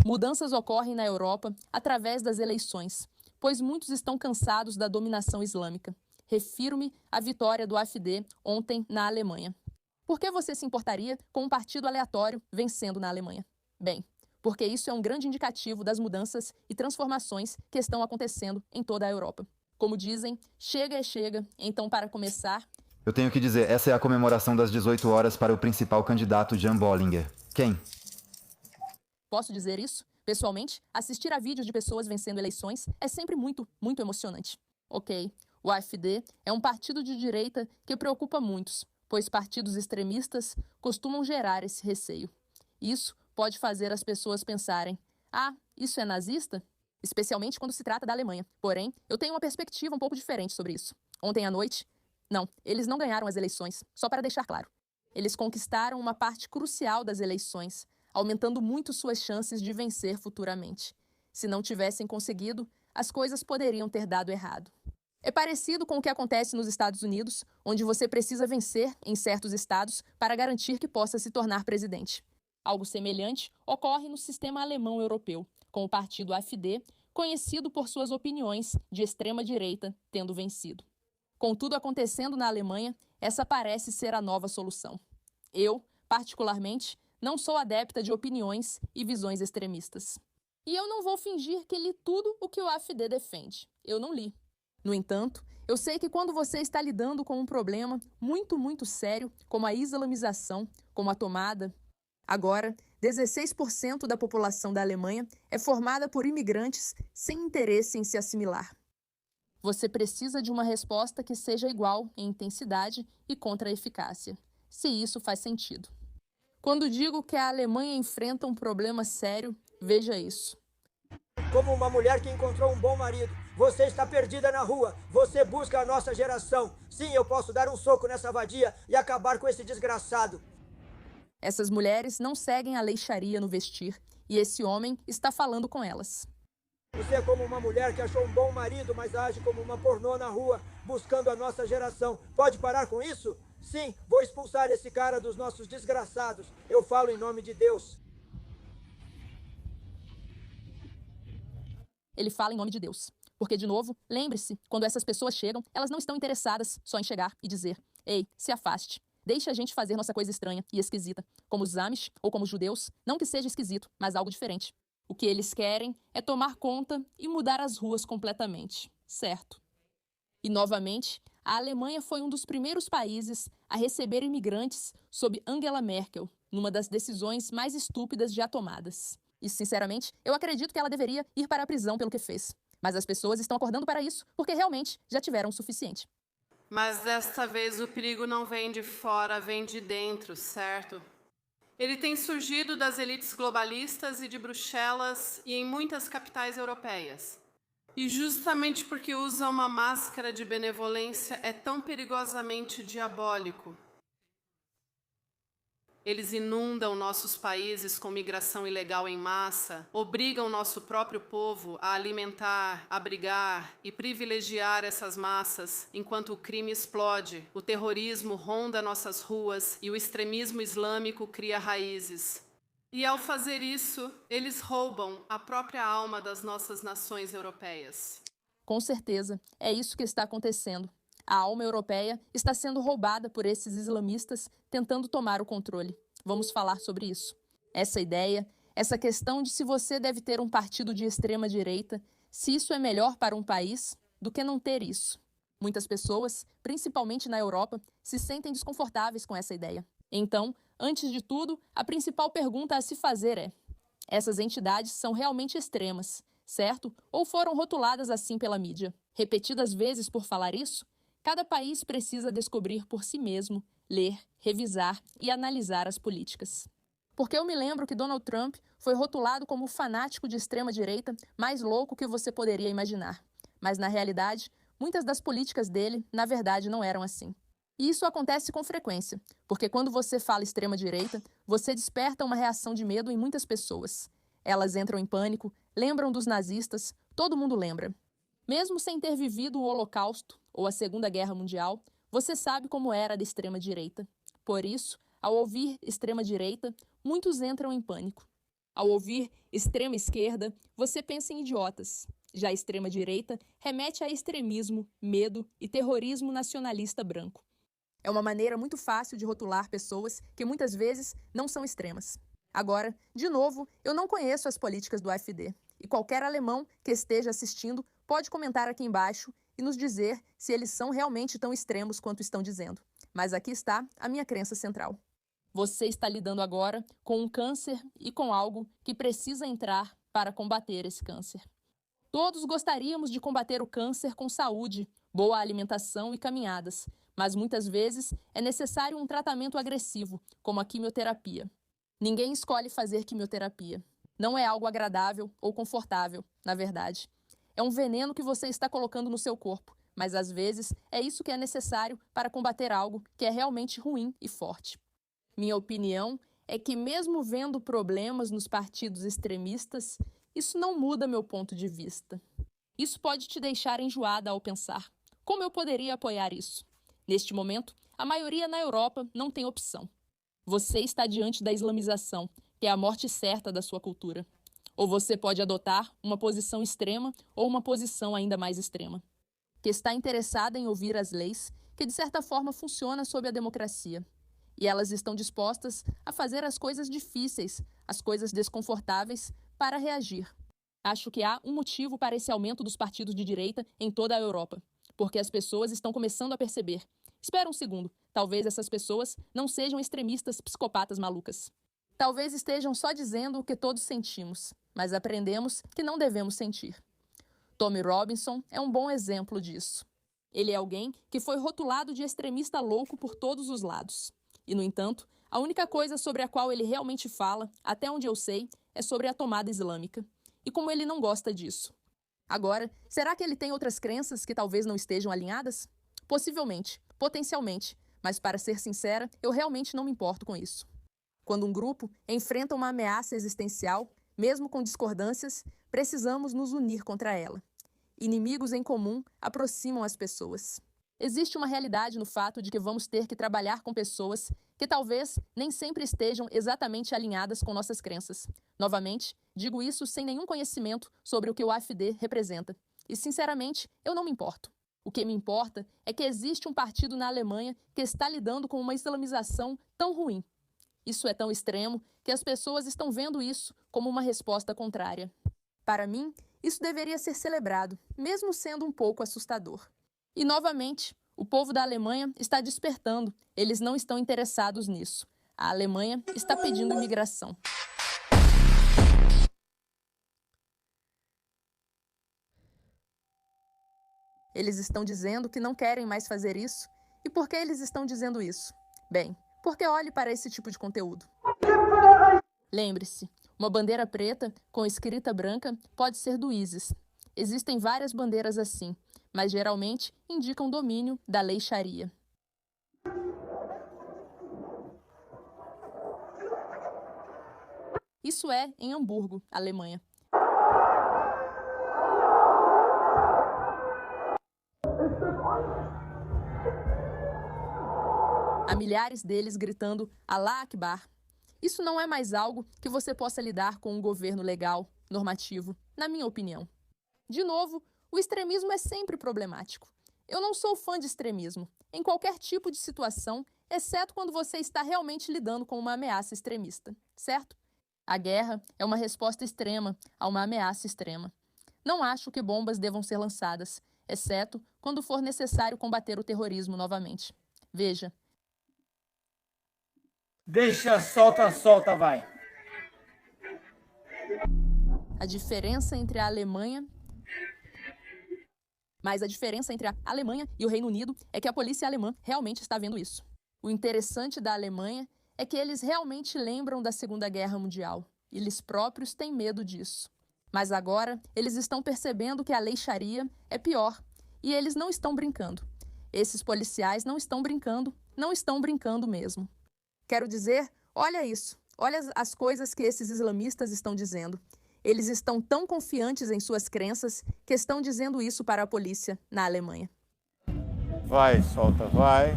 Mudanças ocorrem na Europa através das eleições, pois muitos estão cansados da dominação islâmica. Refiro-me à vitória do AfD ontem na Alemanha. Por que você se importaria com um partido aleatório vencendo na Alemanha? Bem, porque isso é um grande indicativo das mudanças e transformações que estão acontecendo em toda a Europa. Como dizem, chega é chega, então para começar... Eu tenho que dizer, essa é a comemoração das 18 horas para o principal candidato Jan Bollinger. Quem? Posso dizer isso? Pessoalmente, assistir a vídeos de pessoas vencendo eleições é sempre muito emocionante. Ok, o AfD é um partido de direita que preocupa muitos, pois partidos extremistas costumam gerar esse receio. Isso pode fazer as pessoas pensarem, isso é nazista? Especialmente quando se trata da Alemanha. Porém, eu tenho uma perspectiva um pouco diferente sobre isso. Ontem à noite, eles não ganharam as eleições, só para deixar claro. Eles conquistaram uma parte crucial das eleições, aumentando muito suas chances de vencer futuramente. Se não tivessem conseguido, as coisas poderiam ter dado errado. É parecido com o que acontece nos Estados Unidos, onde você precisa vencer em certos estados para garantir que possa se tornar presidente. Algo semelhante ocorre no sistema alemão europeu, com o partido AfD, conhecido por suas opiniões de extrema-direita, tendo vencido. Com tudo acontecendo na Alemanha, essa parece ser a nova solução. Eu, particularmente, não sou adepta de opiniões e visões extremistas. E eu não vou fingir que li tudo o que o AfD defende. Eu não li. No entanto, eu sei que quando você está lidando com um problema muito sério, como a islamização, como a tomada... Agora, 16% da população da Alemanha é formada por imigrantes sem interesse em se assimilar. Você precisa de uma resposta que seja igual em intensidade e contra-eficácia, se isso faz sentido. Quando digo que a Alemanha enfrenta um problema sério, veja isso. Como uma mulher que encontrou um bom marido, você está perdida na rua, você busca a nossa geração. Sim, eu posso dar um soco nessa vadia e acabar com esse desgraçado. Essas mulheres não seguem a lei Sharia no vestir, e esse homem está falando com elas. Você é como uma mulher que achou um bom marido, mas age como uma pornô na rua, buscando a nossa geração. Pode parar com isso? Sim, vou expulsar esse cara dos nossos desgraçados. Eu falo em nome de Deus. Ele fala em nome de Deus. Porque, de novo, lembre-se, quando essas pessoas chegam, elas não estão interessadas só em chegar e dizer: ei, se afaste. Deixe a gente fazer nossa coisa estranha e esquisita, como os Amish ou como os judeus, não que seja esquisito, mas algo diferente. O que eles querem é tomar conta e mudar as ruas completamente, certo? E, novamente, a Alemanha foi um dos primeiros países a receber imigrantes sob Angela Merkel, numa das decisões mais estúpidas já tomadas. E, sinceramente, eu acredito que ela deveria ir para a prisão pelo que fez. Mas as pessoas estão acordando para isso porque realmente já tiveram o suficiente. Mas desta vez o perigo não vem de fora, vem de dentro, certo? Ele tem surgido das elites globalistas e de Bruxelas e em muitas capitais europeias. E justamente porque usa uma máscara de benevolência é tão perigosamente diabólico. Eles inundam nossos países com migração ilegal em massa, obrigam nosso próprio povo a alimentar, abrigar e privilegiar essas massas, enquanto o crime explode, o terrorismo ronda nossas ruas e o extremismo islâmico cria raízes. E ao fazer isso, eles roubam a própria alma das nossas nações europeias. Com certeza, é isso que está acontecendo. A alma europeia está sendo roubada por esses islamistas tentando tomar o controle. Vamos falar sobre isso. Essa ideia, essa questão de se você deve ter um partido de extrema-direita, se isso é melhor para um país do que não ter isso. Muitas pessoas, principalmente na Europa, se sentem desconfortáveis com essa ideia. Então, antes de tudo, a principal pergunta a se fazer é: essas entidades são realmente extremas, certo? Ou foram rotuladas assim pela mídia? Repetidas vezes por falar isso? Cada país precisa descobrir por si mesmo, ler, revisar e analisar as políticas. Porque eu me lembro que Donald Trump foi rotulado como o fanático de extrema-direita mais louco que você poderia imaginar. Mas, na realidade, muitas das políticas dele, na verdade, não eram assim. E isso acontece com frequência, porque quando você fala extrema-direita, você desperta uma reação de medo em muitas pessoas. Elas entram em pânico, lembram dos nazistas, todo mundo lembra. Mesmo sem ter vivido o Holocausto ou a Segunda Guerra Mundial, você sabe como era da extrema-direita. Por isso, ao ouvir extrema-direita, muitos entram em pânico. Ao ouvir extrema esquerda, você pensa em idiotas. Já a extrema direita remete a extremismo, medo e terrorismo nacionalista branco. É uma maneira muito fácil de rotular pessoas que muitas vezes não são extremas. Agora, de novo, eu não conheço as políticas do AfD. E qualquer alemão que esteja assistindo pode comentar aqui embaixo e nos dizer se eles são realmente tão extremos quanto estão dizendo. Mas aqui está a minha crença central. Você está lidando agora com um câncer e com algo que precisa entrar para combater esse câncer. Todos gostaríamos de combater o câncer com saúde, boa alimentação e caminhadas, mas muitas vezes é necessário um tratamento agressivo, como a quimioterapia. Ninguém escolhe fazer quimioterapia. Não é algo agradável ou confortável, na verdade. É um veneno que você está colocando no seu corpo, mas às vezes é isso que é necessário para combater algo que é realmente ruim e forte. Minha opinião é que, mesmo vendo problemas nos partidos extremistas, isso não muda meu ponto de vista. Isso pode te deixar enjoada ao pensar: como eu poderia apoiar isso? Neste momento, a maioria na Europa não tem opção. Você está diante da islamização, que é a morte certa da sua cultura. Ou você pode adotar uma posição extrema ou uma posição ainda mais extrema, que está interessada em ouvir as leis, que de certa forma funcionam sob a democracia. E elas estão dispostas a fazer as coisas difíceis, as coisas desconfortáveis, para reagir. Acho que há um motivo para esse aumento dos partidos de direita em toda a Europa, porque as pessoas estão começando a perceber. Espera um segundo, talvez essas pessoas não sejam extremistas psicopatas malucas. Talvez estejam só dizendo o que todos sentimos, mas aprendemos que não devemos sentir. Tommy Robinson é um bom exemplo disso. Ele é alguém que foi rotulado de extremista louco por todos os lados. E, no entanto, a única coisa sobre a qual ele realmente fala, até onde eu sei, é sobre a tomada islâmica. E como ele não gosta disso. Agora, será que ele tem outras crenças que talvez não estejam alinhadas? Possivelmente, potencialmente, mas para ser sincera, eu realmente não me importo com isso. Quando um grupo enfrenta uma ameaça existencial, mesmo com discordâncias, precisamos nos unir contra ela. Inimigos em comum aproximam as pessoas. Existe uma realidade no fato de que vamos ter que trabalhar com pessoas que talvez nem sempre estejam exatamente alinhadas com nossas crenças. Novamente, digo isso sem nenhum conhecimento sobre o que o AfD representa. E, sinceramente, eu não me importo. O que me importa é que existe um partido na Alemanha que está lidando com uma islamização tão ruim. Isso é tão extremo que as pessoas estão vendo isso como uma resposta contrária. Para mim, isso deveria ser celebrado, mesmo sendo um pouco assustador. E, novamente, o povo da Alemanha está despertando. Eles não estão interessados nisso. A Alemanha está pedindo imigração. Eles estão dizendo que não querem mais fazer isso. E por que eles estão dizendo isso? Bem, porque olhe para esse tipo de conteúdo. Lembre-se, uma bandeira preta com escrita branca pode ser do ISIS. Existem várias bandeiras assim, mas geralmente indicam domínio da lei Sharia. Isso é em Hamburgo, Alemanha. Há milhares deles gritando Allah Akbar. Isso não é mais algo que você possa lidar com um governo legal, normativo, na minha opinião. De novo, o extremismo é sempre problemático. Eu não sou fã de extremismo, em qualquer tipo de situação, exceto quando você está realmente lidando com uma ameaça extremista, certo? A guerra é uma resposta extrema a uma ameaça extrema. Não acho que bombas devam ser lançadas, exceto quando for necessário combater o terrorismo novamente. Veja. Deixa, solta, vai. A diferença entre a Alemanha e o Reino Unido é que a polícia alemã realmente está vendo isso. O interessante da Alemanha é que eles realmente lembram da Segunda Guerra Mundial. Eles próprios têm medo disso. Mas agora, eles estão percebendo que a lei Sharia é pior. E eles não estão brincando. Esses policiais não estão brincando mesmo. Quero dizer, olha isso. Olha as coisas que esses islamistas estão dizendo. Eles estão tão confiantes em suas crenças que estão dizendo isso para a polícia na Alemanha. Vai, solta, vai.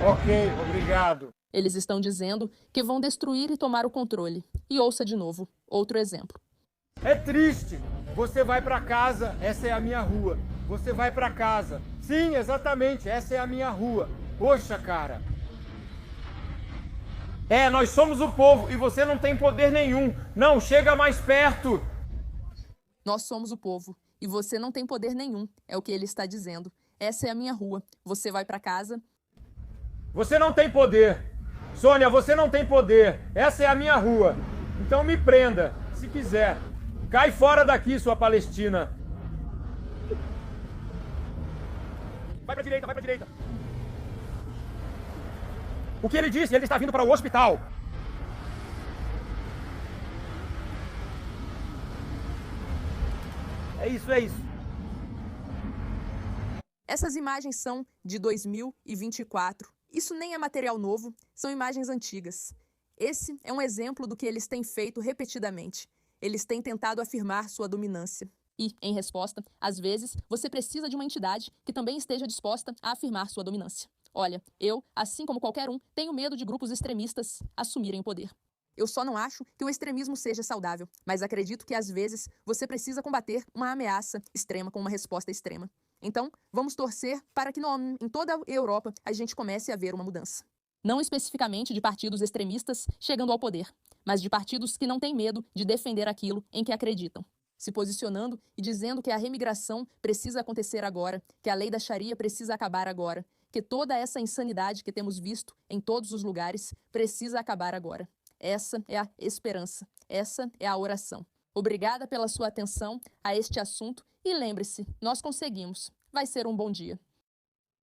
Ok, obrigado. Eles estão dizendo que vão destruir e tomar o controle. E ouça de novo, outro exemplo. É triste. Você vai pra casa, essa é a minha rua. Você vai pra casa. Sim, exatamente, essa é a minha rua. Poxa, cara. Nós somos o povo e você não tem poder nenhum. Não, chega mais perto. Nós somos o povo e você não tem poder nenhum, é o que ele está dizendo. Essa é a minha rua. Você vai pra casa. Você não tem poder. Sônia, você não tem poder. Essa é a minha rua. Então me prenda, se quiser. Cai fora daqui, sua Palestina. Vai pra direita, vai pra direita. O que ele disse? Ele está vindo para o hospital. É isso, é isso. Essas imagens são de 2024. Isso nem é material novo, são imagens antigas. Esse é um exemplo do que eles têm feito repetidamente. Eles têm tentado afirmar sua dominância. E, em resposta, às vezes, você precisa de uma entidade que também esteja disposta a afirmar sua dominância. Olha, eu, assim como qualquer um, tenho medo de grupos extremistas assumirem o poder. Eu só não acho que o extremismo seja saudável, mas acredito que, às vezes, você precisa combater uma ameaça extrema com uma resposta extrema. Então, vamos torcer para que em toda a Europa a gente comece a ver uma mudança. Não especificamente de partidos extremistas chegando ao poder, mas de partidos que não têm medo de defender aquilo em que acreditam, se posicionando e dizendo que a remigração precisa acontecer agora, que a lei da Sharia precisa acabar agora, que toda essa insanidade que temos visto em todos os lugares precisa acabar agora. Essa é a esperança, essa é a oração. Obrigada pela sua atenção a este assunto e lembre-se, nós conseguimos. Vai ser um bom dia.